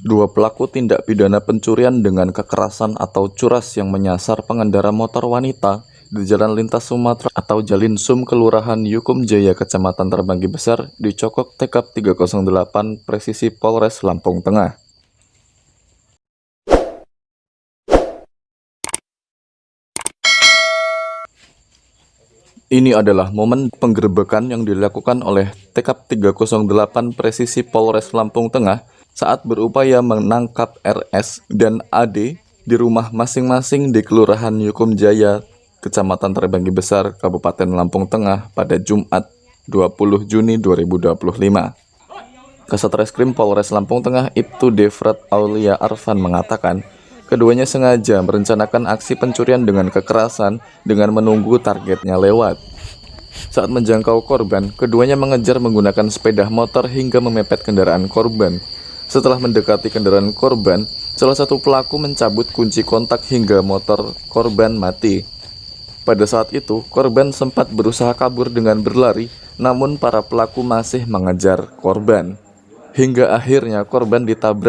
Dua pelaku tindak pidana pencurian dengan kekerasan atau curas yang menyasar pengendara motor wanita di Jalan Lintas Sumatera atau Jalinsum, Kelurahan Yukum Jaya, Kecamatan Terbanggi Besar, dicokok TKP 308 Presisi Polres Lampung Tengah. Ini adalah momen penggerebekan yang dilakukan oleh TKP 308 Presisi Polres Lampung Tengah saat berupaya menangkap RS dan AD di rumah masing-masing di Kelurahan Yukum Jaya, Kecamatan Terbanggi Besar, Kabupaten Lampung Tengah pada Jumat 20 Juni 2025. Kasatreskrim Polres Lampung Tengah Ibtu Devrat Aulia Arfan mengatakan, keduanya sengaja merencanakan aksi pencurian dengan kekerasan dengan menunggu targetnya lewat. Saat menjangkau korban, keduanya mengejar menggunakan sepeda motor hingga memepet kendaraan korban. Setelah mendekati kendaraan korban, salah satu pelaku mencabut kunci kontak hingga motor korban mati. Pada saat itu, korban sempat berusaha kabur dengan berlari, namun para pelaku masih mengejar korban. Hingga akhirnya korban ditabrak